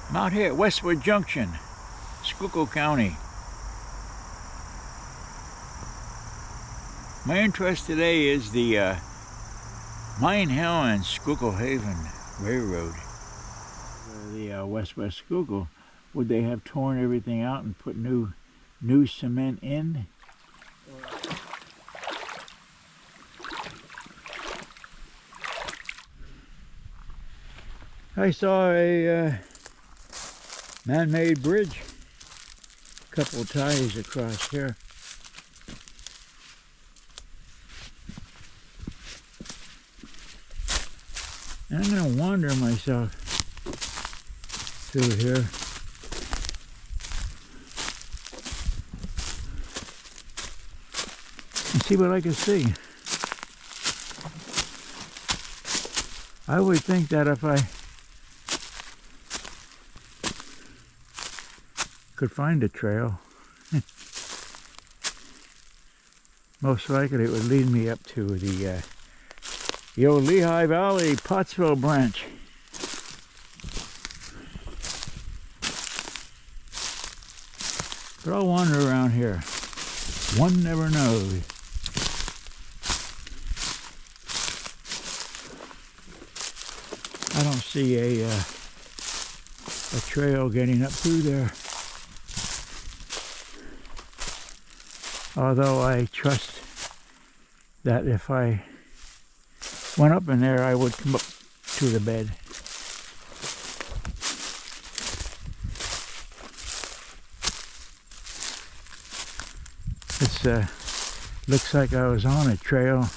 I'm out here at Westwood Junction, Schulkill County. My interest today is the Mine Hill and Schulkill Haven Railroad. The West Schulkill, would they have torn everything out and put new cement in? I saw a man-made bridge, a couple of ties across here. And I'm going to wander myself through here. And see what I can see. I would think that if I could find a trail, most likely it would lead me up to the old Lehigh Valley Pottsville branch. But I'll wander around here. One never knows. I don't see a trail getting up through there. Although I trust that if I went up in there, I would come up to the bed. It's looks like I was on a trail.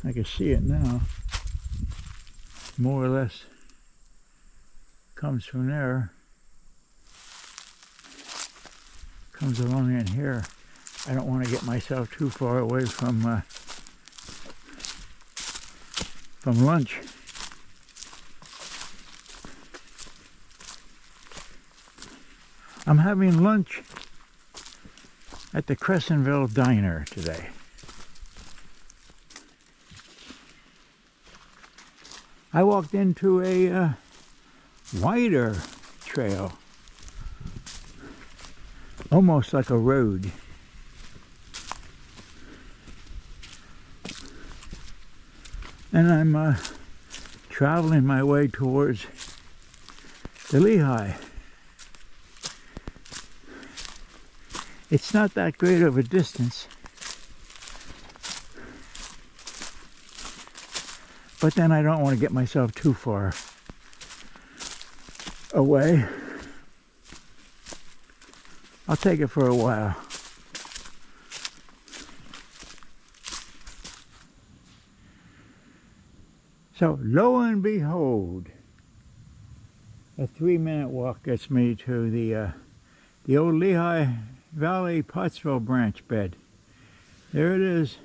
I can see it now. More or less comes from there. Comes along in here. I don't want to get myself too far away from lunch. I'm having lunch at the Crescentville diner today. I walked into a wider trail, almost like a road. And I'm traveling my way towards the Lehigh. It's not that great of a distance, but then I don't want to get myself too far away. I'll take it for a while. So, lo and behold, a 3-minute walk gets me to the old Lehigh Valley Pottsville branch bed. There it is.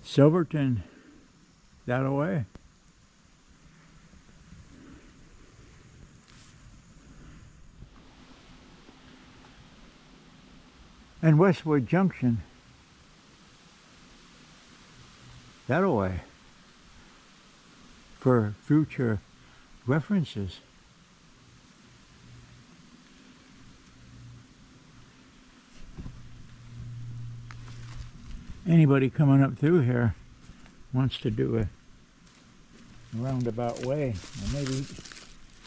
Silverton, that away. And Westwood Junction, that away, for future references. Anybody coming up through here wants to do a roundabout way, and maybe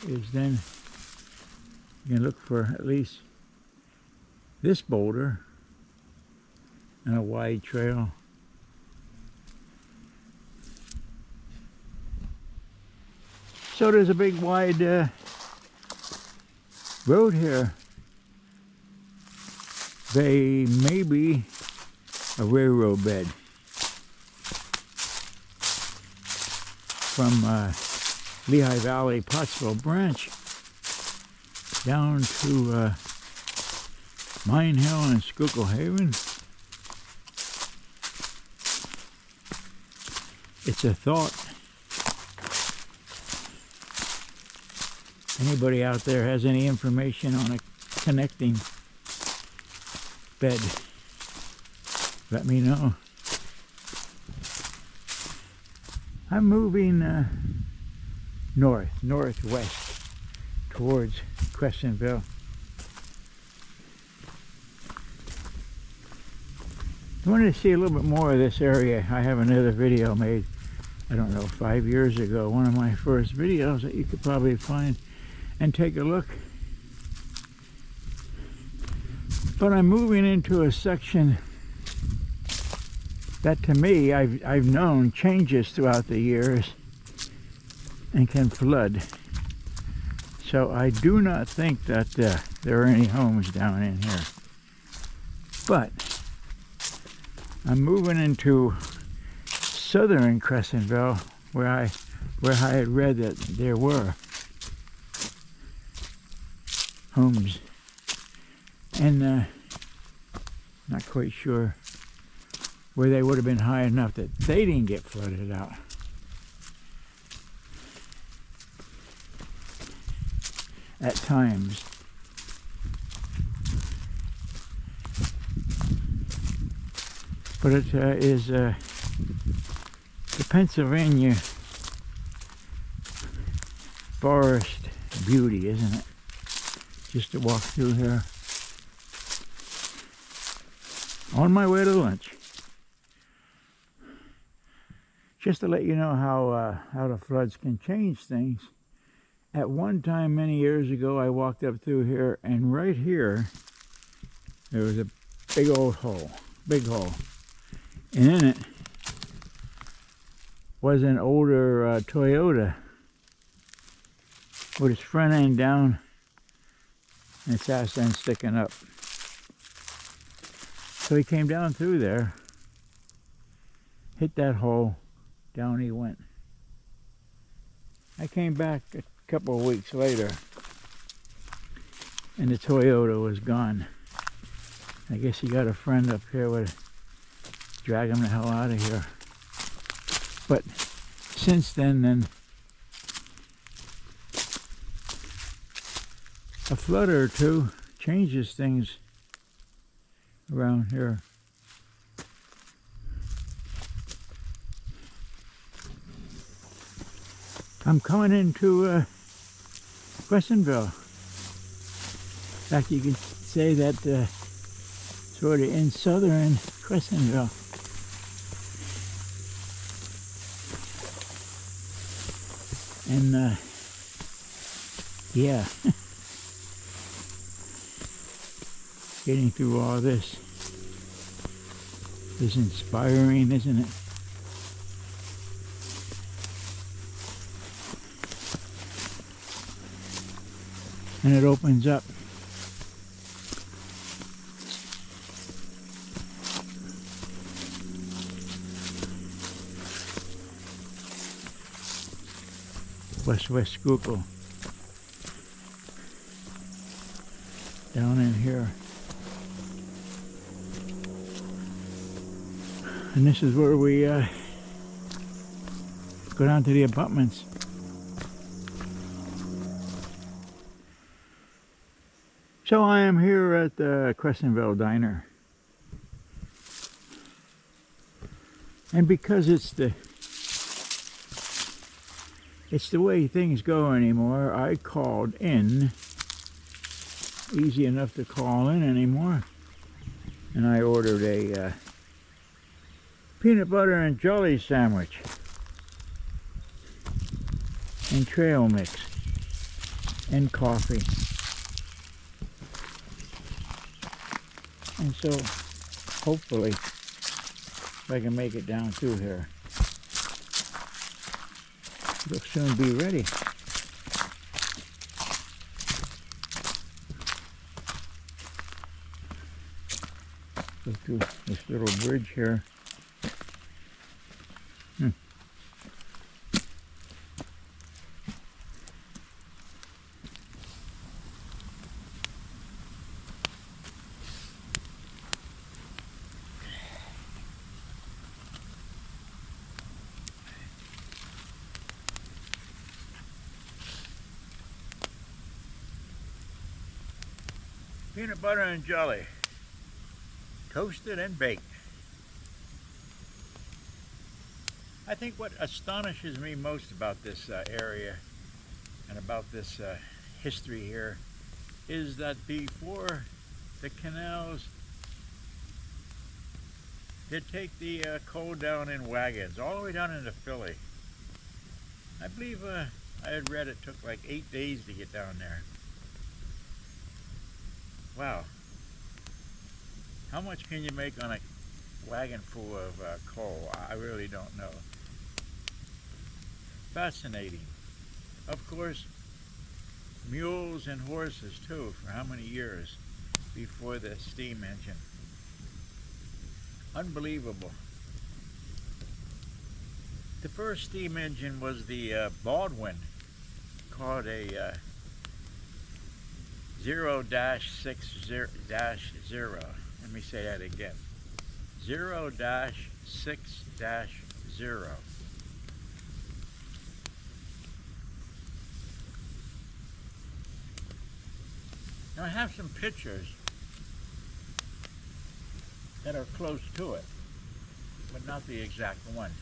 is then you can look for at least this boulder and a wide trail. So there's a big wide road here. They may be a railroad bed from Lehigh Valley Pottsville branch down to Mine Hill and Schulkill Haven. It's a thought. Anybody out there has any information on a connecting bed, let me know. I'm moving northwest towards Crescentville. If you wanted to see a little bit more of this area, I have another video made, I don't know, 5 years ago. One of my first videos that you could probably find and take a look. But I'm moving into a section that to me I've known changes throughout the years and can flood. So I do not think that there are any homes down in here. But I'm moving into southern Crescentville where I had read that there were homes, and not quite sure where they would have been high enough that they didn't get flooded out. At times. But it is the Pennsylvania forest beauty, isn't it? Just to walk through here. On my way to lunch. Just to let you know how the floods can change things. At one time many years ago, I walked up through here, and right here there was a big old hole, big hole. And in it was an older Toyota with its front end down and its ass end sticking up. So he came down through there, hit that hole, down he went. I came back a couple of weeks later and the Toyota was gone. I guess he got a friend up here with drag him the hell out of here. But since then a flood or two changes things around here. I'm coming into Crescentville. In fact, you could say that sort of in southern Crescentville. And yeah, getting through all this is inspiring, isn't it? And it opens up Westwood Schulkill down in here, and this is where we go down to the abutments. So I am here at the Crescentville Diner, and because it's the way things go anymore, I called in. Easy enough to call in anymore. And I ordered a peanut butter and jelly sandwich and trail mix and coffee. And so hopefully if I can make it down through here, it'll soon be ready. Go through this little bridge here. Peanut butter and jelly, toasted and baked. I think what astonishes me most about this area and about this history here is that before the canals, they'd take the coal down in wagons all the way down into Philly. I believe I had read it took like 8 days to get down there. Wow. How much can you make on a wagon full of coal? I really don't know. Fascinating. Of course, mules and horses too, for how many years before the steam engine. Unbelievable. The first steam engine was the Baldwin, called a 0-60-0. Let me say that again. 0-6-0. Now I have some pictures that are close to it, but not the exact one.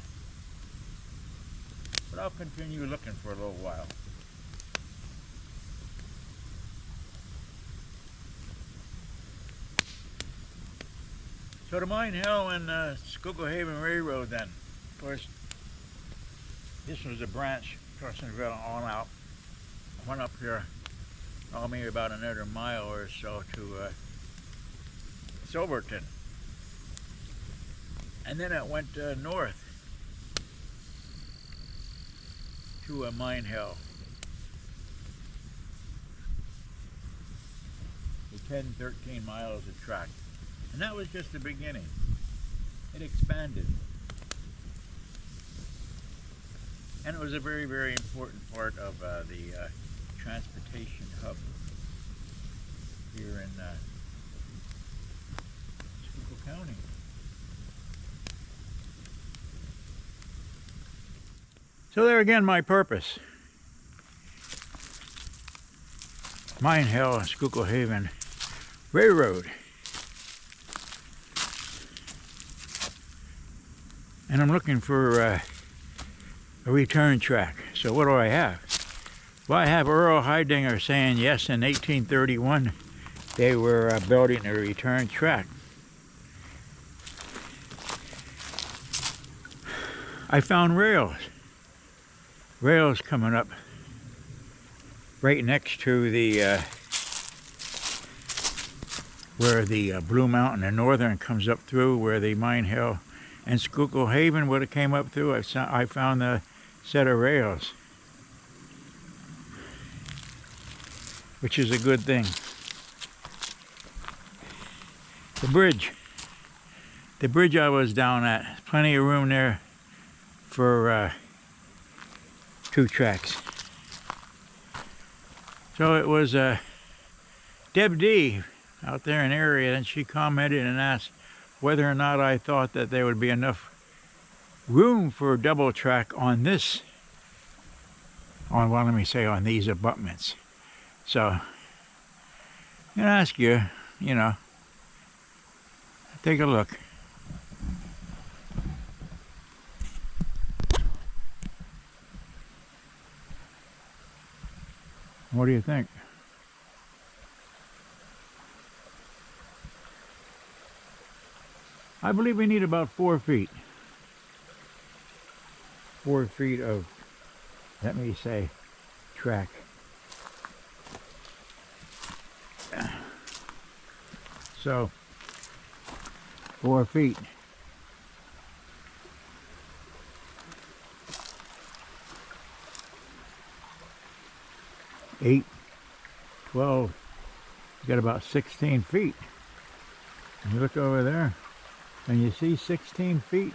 But I'll continue looking for a little while. So the Mine Hill and Schuylkill Haven Railroad then. Of course, this was a branch, Crescentville on out. Went up here, maybe about another mile or so to Silverton. And then it went north to Mine Hill. The 10-13 miles of track. And that was just the beginning. It expanded. And it was a very, very important part of the transportation hub here in Schuylkill County. So there again, my purpose. Mine Hill and Schuylkill Haven Railroad. And I'm looking for a return track. So what do I have? Well, I have Earl Heidinger saying yes, in 1831 they were building a return track. I found rails coming up right next to the where the Blue Mountain and Northern comes up through, where the Mine Hill and Schuylkill Haven would have came up through. I found a set of rails, which is a good thing. The bridge I was down at, plenty of room there for 2 tracks. So it was Deb D out there in the area, and she commented and asked whether or not I thought that there would be enough room for a double track on this, on these abutments. So I'm gonna ask you, take a look. What do you think? I believe we need about 4 feet. 4 feet of, let me say, track. So, 4 feet. 8, 12, you got about 16 feet. And you look over there, and you see 16 feet.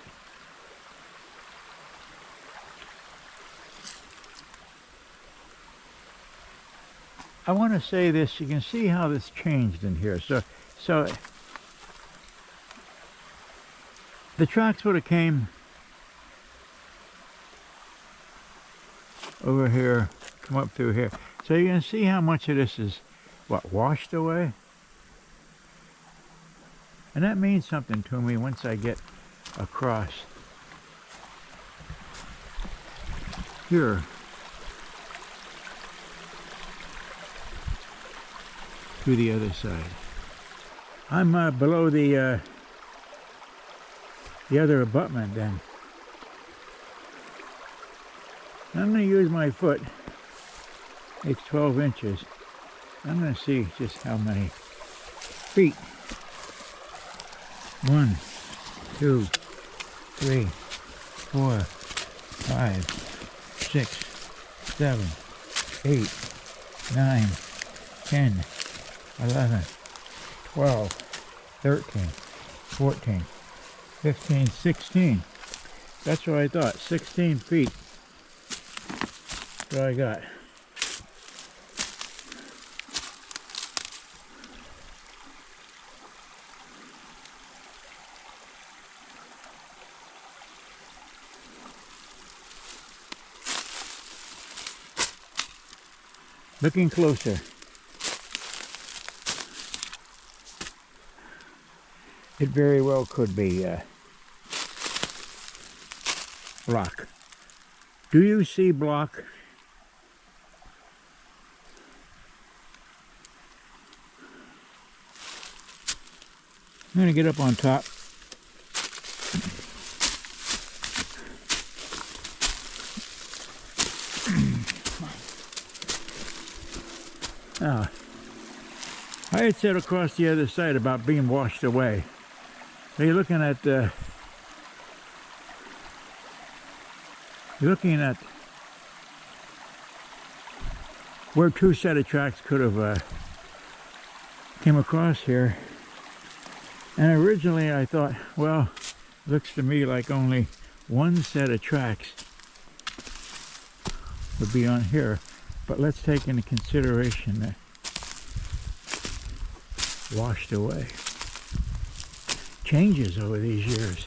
I want to say this, you can see how this changed in here. So the tracks would have came over here, come up through here. So you can see how much of this is, what, washed away? And that means something to me once I get across here. to the other side. I'm below the other abutment then. I'm going to use my foot. It's 12 inches. I'm going to see just how many feet. 1, 2, 3, 4, 5, 6, 7, 8, 9, 10, 11, 12, 13, 14, 15, 16. That's what I thought. 16 feet. That's what I got. Looking closer. It very well could be block. Do you see block? I'm going to get up on top. I had said across the other side about being washed away. So you're looking at where two set of tracks could have came across here. And originally I thought, well, looks to me like only one set of tracks would be on here. But let's take into consideration that washed away. Changes over these years.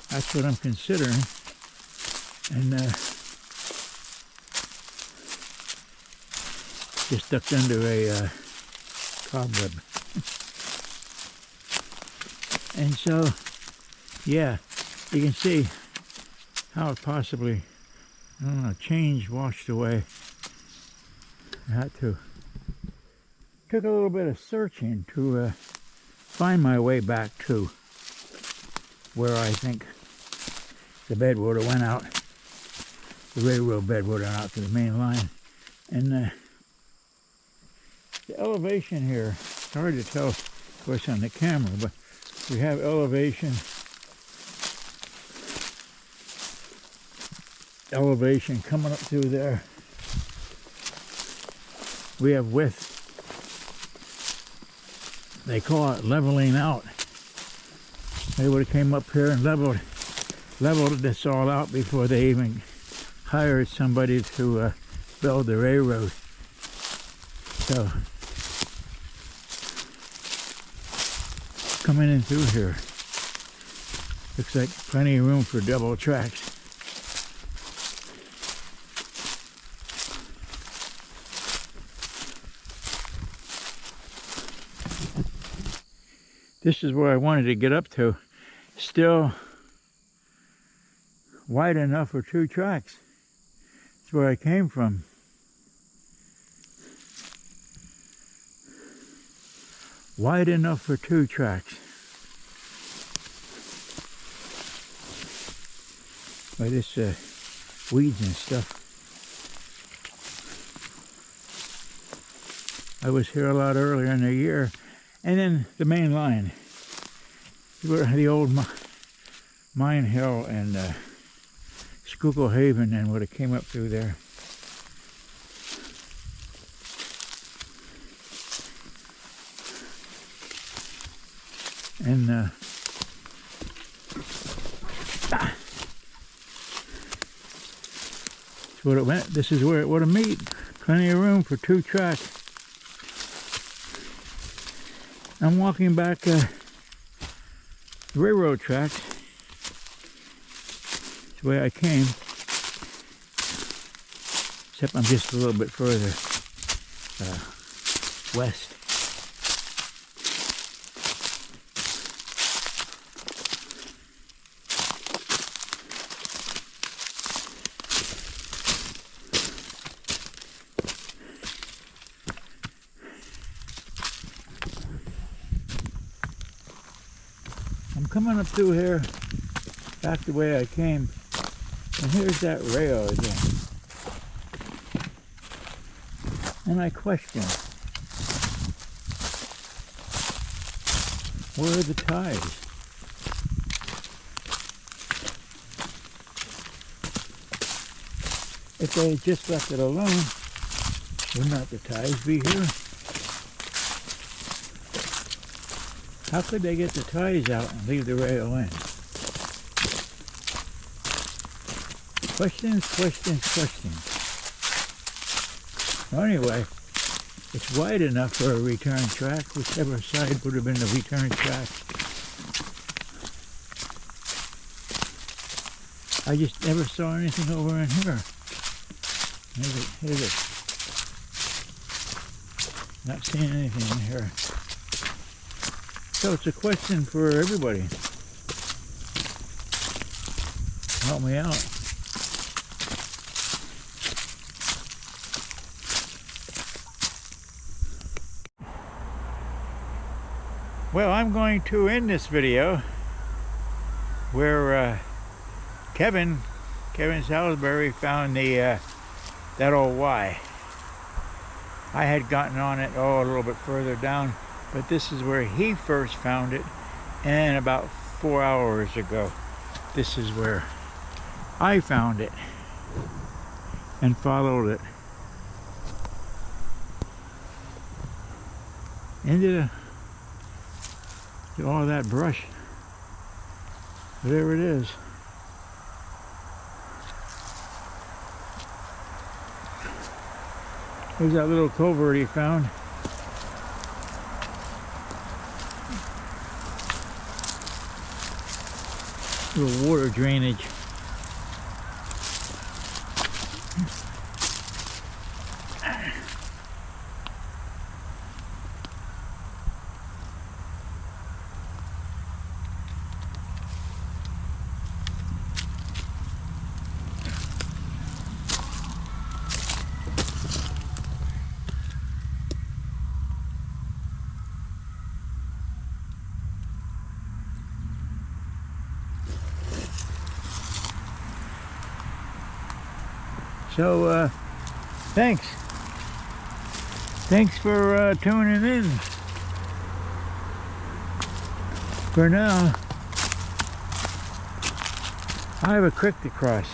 That's what I'm considering. And just ducked under a cobweb. And so, yeah, you can see how it possibly, I don't know, changed, washed away. I had to, took a little bit of searching to find my way back to where I think the bed would have went out, the railroad bed would have went out to the main line. And the elevation here, it's hard to tell, of course, on the camera, but we have elevation coming up through there. We have width. They call it leveling out. They would have came up here and leveled this all out before they even hired somebody to build the railroad. So coming in through here, looks like plenty of room for double tracks. This is where I wanted to get up to. Still wide enough for two tracks. That's where I came from. Wide enough for two tracks. By this weeds and stuff. I was here a lot earlier in the year. And then the main line, the old Mine Hill and Schulkill Haven, and would have came up through there. And that's what it went. This is where it would have meet. Plenty of room for two tracks. I'm walking back the railroad tracks. That's the way I came. Except I'm just a little bit further west. I'm coming up through here back the way I came, and here's that rail again. And I question, where are the ties? If they had just left it alone, would not the ties be here? How could they get the ties out and leave the rail in? Questions, questions, questions. Well, anyway, it's wide enough for a return track, whichever side would have been the return track. I just never saw anything over in here. Here's it. Not seeing anything in here. So it's a question for everybody. Help me out. Well, I'm going to end this video where Kevin Salisbury found the that old Y. I had gotten on it a little bit further down, but this is where he first found it, and about 4 hours ago this is where I found it and followed it into all that brush, whatever it is. There's that little culvert he found. Little water drainage. So, thanks for tuning in. For now, I have a creek to cross.